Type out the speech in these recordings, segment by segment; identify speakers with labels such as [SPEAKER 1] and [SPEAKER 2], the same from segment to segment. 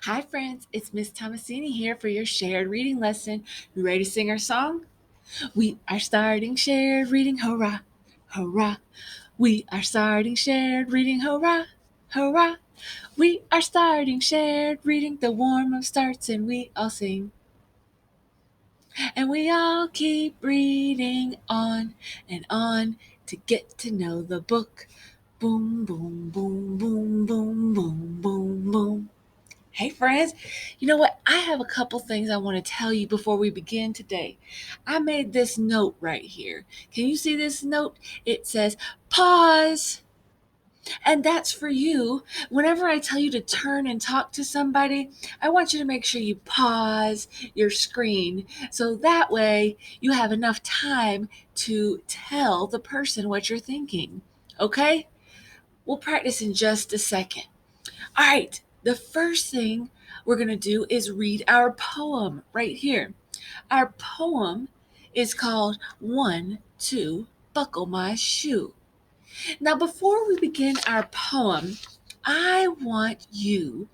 [SPEAKER 1] Hi, friends. It's Miss Thomasini here for your shared reading lesson. You ready to sing our song? We are starting shared reading. Hurrah! Hurrah! We are starting shared reading. Hurrah! Hurrah! We are starting shared reading. The warm up starts and we all sing. And we all keep reading on and on to get to know the book. Boom, boom, boom, boom, boom, boom, boom, boom. Hey, friends. You know what? I have a couple things I want to tell you before we begin today. I made this note right here. Can you see this note? It says, pause. And that's for you. Whenever I tell you to turn and talk to somebody, I want you to make sure you pause your screen so that way you have enough time to tell the person what you're thinking. Okay? We'll practice in just a second. All right, the first thing we're going to do is read our poem right here. Our poem is called One, Two, Buckle My Shoe. Now, before we begin our poem, I want you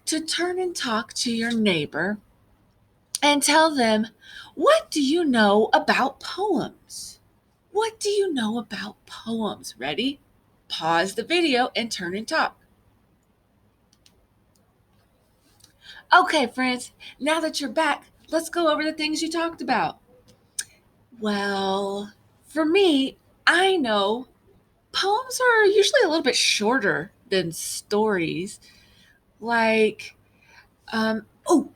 [SPEAKER 1] to turn and talk to your neighbor and tell them, what do you know about poems? What do you know about poems? Ready? Pause the video and turn and talk. Okay, friends, now that you're back, let's go over the things you talked about. Well, for me, I know poems are usually a little bit shorter than stories. Like,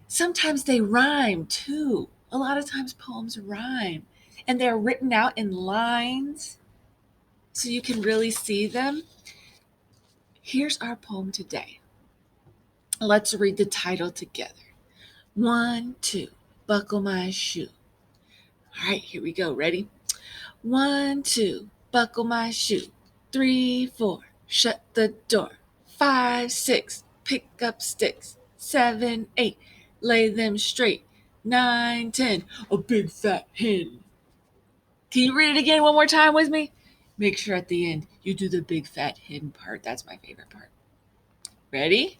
[SPEAKER 1] sometimes they rhyme too. A lot of times poems rhyme and they're written out in lines so you can really see them. Here's our poem today. Let's read the title together. One, two, buckle my shoe. All right, here we go. Ready? One, two, buckle my shoe. Three, four, shut the door. Five, six, pick up sticks. Seven, eight, lay them straight. Nine, 10, a big fat hen. Can you read it again one more time with me? Make sure at the end you do the big fat hen part. That's my favorite part. Ready?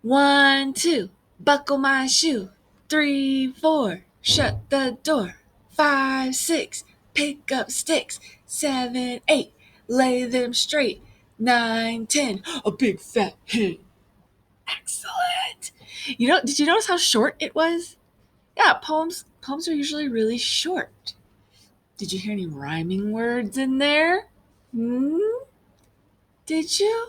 [SPEAKER 1] One, two, buckle my shoe. Three, four, shut the door. Five, six, pick up sticks. Seven, eight, lay them straight. Nine, 10, a big fat hen. Excellent. Did you notice how short it was? Yeah, poems are usually really short. Did you hear any rhyming words in there? Hmm? Did you?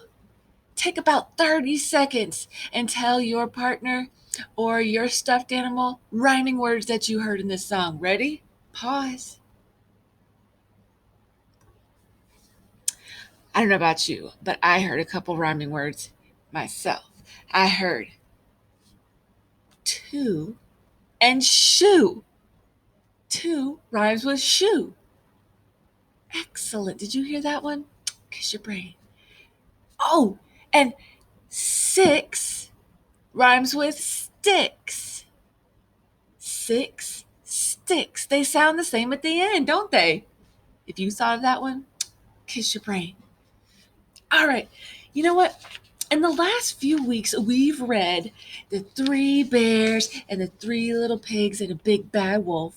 [SPEAKER 1] Take about 30 seconds and tell your partner or your stuffed animal rhyming words that you heard in this song. Ready? Pause. I don't know about you, but I heard a couple rhyming words myself. I heard two and shoe. Two rhymes with shoe. Excellent. Did you hear that one? Kiss your brain. Oh, and six rhymes with sticks. Six sticks. They sound the same at the end, don't they? If you thought of that one, kiss your brain. All right. You know what? In the last few weeks, we've read The Three Bears and the Three Little Pigs and a Big Bad Wolf.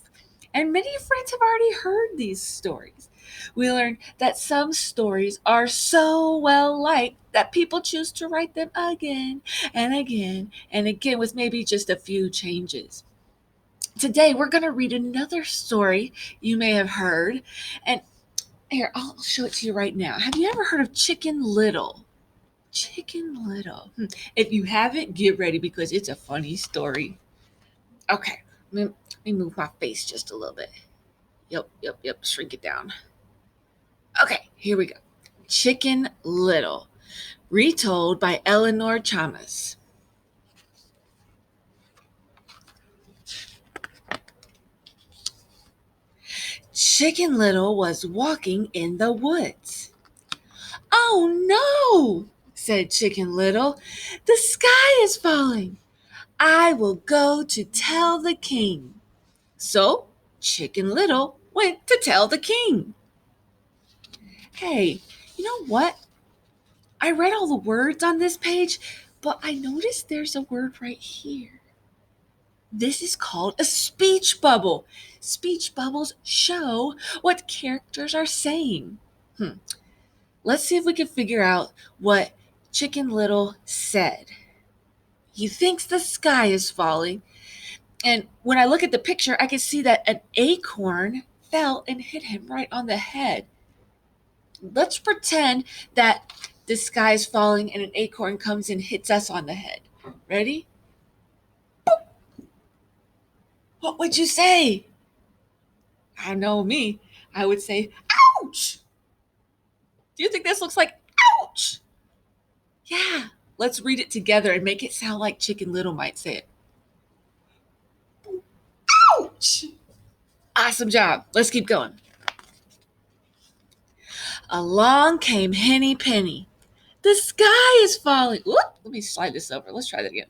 [SPEAKER 1] And many friends have already heard these stories. We learned that some stories are so well liked that people choose to write them again and again and again with maybe just a few changes. Today, we're going to read another story you may have heard. And here, I'll show it to you right now. Have you ever heard of Chicken Little? Chicken Little. If you haven't, get ready because it's a funny story. Okay, let me move my face just a little bit. Yep. Shrink it down. Okay, here we go. Chicken Little, retold by Eleanor Chalmers. Chicken Little was walking in the woods. "Oh no," said Chicken Little. "The sky is falling. I will go to tell the king." So Chicken Little went to tell the king. Hey, you know what? I read all the words on this page, But I noticed there's a word right here. This is called a speech bubble. Speech bubbles show what characters are saying. Let's see if we can figure out what Chicken Little said. He thinks the sky is falling. And when I look at the picture, I can see that an acorn fell and hit him right on the head. Let's pretend that the sky is falling and an acorn comes and hits us on the head. Ready? Boop. What would you say? I know me. I would say, ouch! Do you think this looks like ouch? Yeah. Let's read it together and make it sound like Chicken Little might say it. Ouch! Awesome job. Let's keep going. Along came Henny Penny. The sky is falling. Whoop, let me slide this over. Let's try that again.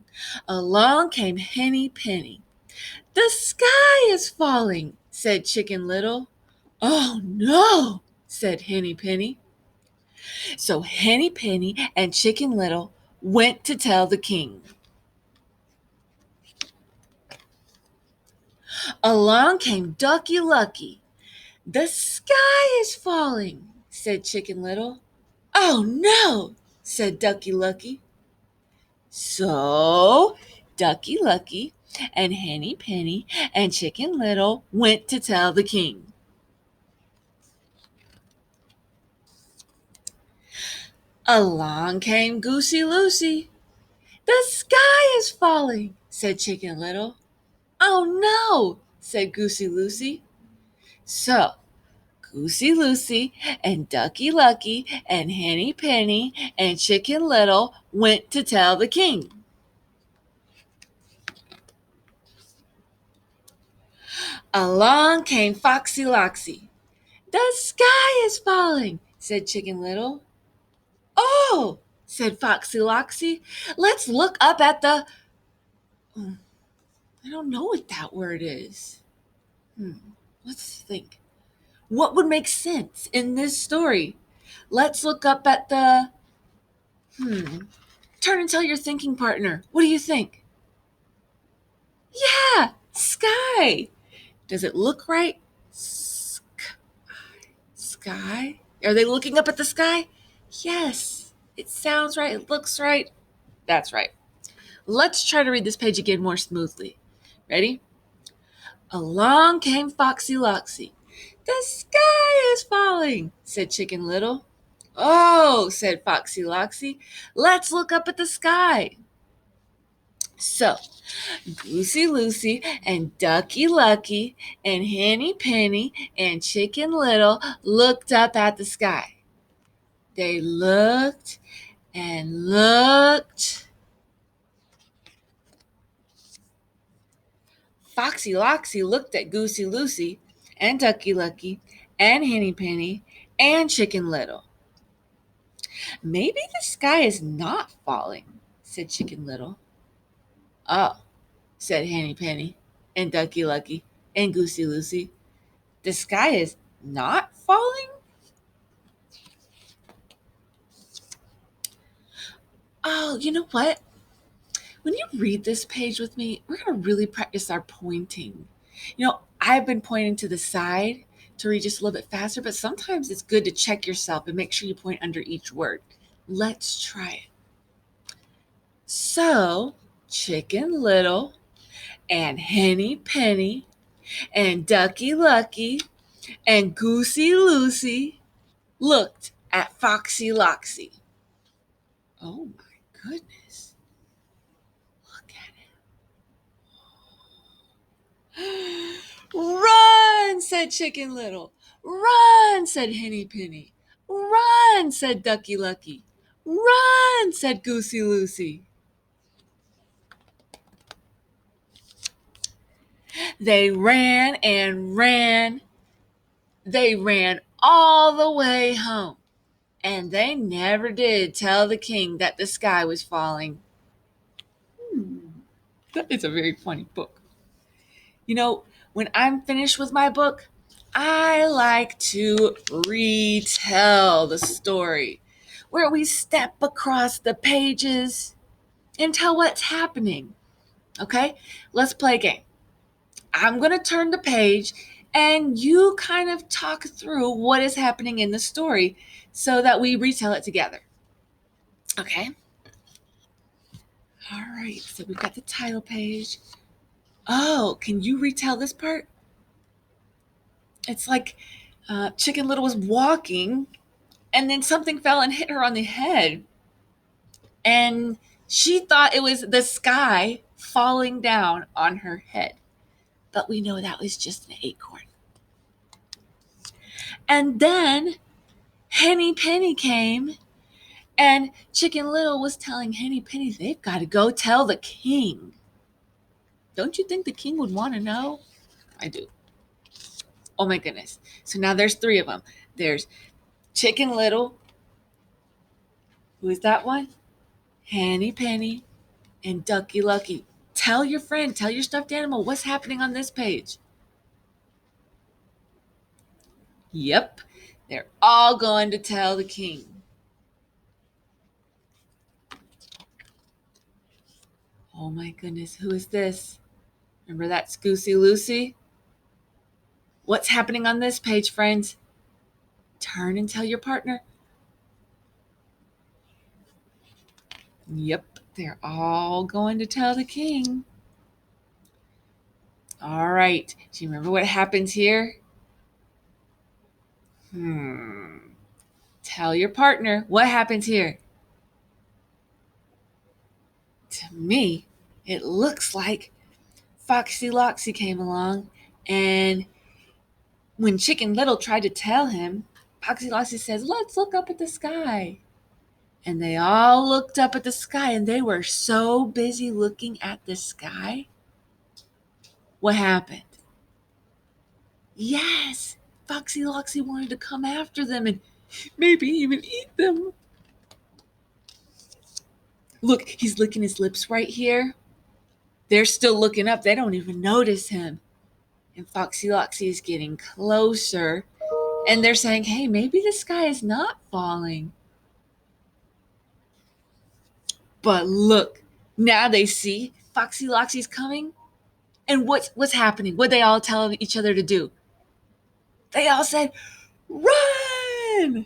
[SPEAKER 1] Along came Henny Penny. The sky is falling, said Chicken Little. Oh no, said Henny Penny. So Henny Penny and Chicken Little went to tell the king. Along came Ducky Lucky. The sky is falling, said Chicken Little. Oh no, said Ducky Lucky. So Ducky Lucky and Henny Penny and Chicken Little went to tell the king. Along came Goosey Lucy. The sky is falling, said Chicken Little. Oh no, said Goosey Lucy. So Goosey Lucy and Ducky Lucky and Henny Penny and Chicken Little went to tell the king. Along came Foxy Loxy. The sky is falling, said Chicken Little. Oh, said Foxy Loxy, let's look up at the... I don't know what that word is. Let's think. What would make sense in this story? Let's look up at the... Turn and tell your thinking partner. What do you think? Yeah, sky. Does it look right? Sky? Are they looking up at the sky? Yes. It sounds right. It looks right. That's right. Let's try to read this page again more smoothly. Ready? Along came Foxy Loxy. The sky is falling, said Chicken Little. Oh, said Foxy Loxy, let's look up at the sky. So, Goosey Lucy and Ducky Lucky and Henny Penny and Chicken Little looked up at the sky. They looked and looked. Foxy Loxy looked at Goosey Lucy and Ducky Lucky and Henny Penny and Chicken Little. Maybe the sky is not falling, said Chicken Little. Oh, said Henny Penny and Ducky Lucky and Goosey Lucy. The sky is not falling? Oh, you know what? When you read this page with me, we're going to really practice our pointing. I've been pointing to the side to read just a little bit faster, but sometimes it's good to check yourself and make sure you point under each word. Let's try it. So, Chicken Little and Henny Penny and Ducky Lucky and Goosey Lucy looked at Foxy Loxy. Oh my goodness. Look at him. Run, said Chicken Little. Run, said Henny Penny. Run, said Ducky Lucky. Run, said Goosey Lucy. They ran and ran. They ran all the way home. And they never did tell the king that the sky was falling. That is a very funny book. When I'm finished with my book, I like to retell the story where we step across the pages and tell what's happening. Okay? Let's play a game. I'm going to turn the page and you kind of talk through what is happening in the story so that we retell it together. Okay? All right, so we've got the title page. Oh, can you retell this part? It's like Chicken Little was walking and then something fell and hit her on the head. And she thought it was the sky falling down on her head. But we know that was just an acorn. And then Henny Penny came, and Chicken Little was telling Henny Penny they've got to go tell the king. Don't you think the king would want to know? I do. Oh my goodness. So now there's three of them. There's Chicken Little. Who is that one? Henny Penny and Ducky Lucky. Tell your friend, tell your stuffed animal what's happening on this page. Yep, they're all going to tell the king. Oh my goodness, who is this? Remember that Goosey Lucy? What's happening on this page, friends? Turn and tell your partner. Yep, they're all going to tell the king. All right, do you remember what happens here? Tell your partner what happens here. To me, it looks like Foxy Loxy came along, and when Chicken Little tried to tell him, Foxy Loxy says, "Let's look up at the sky." And they all looked up at the sky, and they were so busy looking at the sky. What happened? Yes, Foxy Loxy wanted to come after them and maybe even eat them. Look, he's licking his lips right here. They're still looking up. They don't even notice him. And Foxy Loxy is getting closer. And they're saying, hey, maybe the sky is not falling. But look, now they see Foxy Loxy's coming. And what's happening? What they all tell each other to do? They all said, run!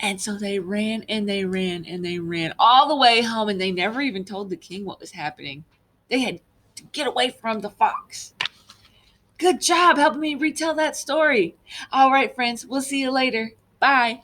[SPEAKER 1] And so they ran and they ran and they ran all the way home, and they never even told the king what was happening. They had to get away from the fox. Good job helping me retell that story. All right, friends, we'll see you later. Bye.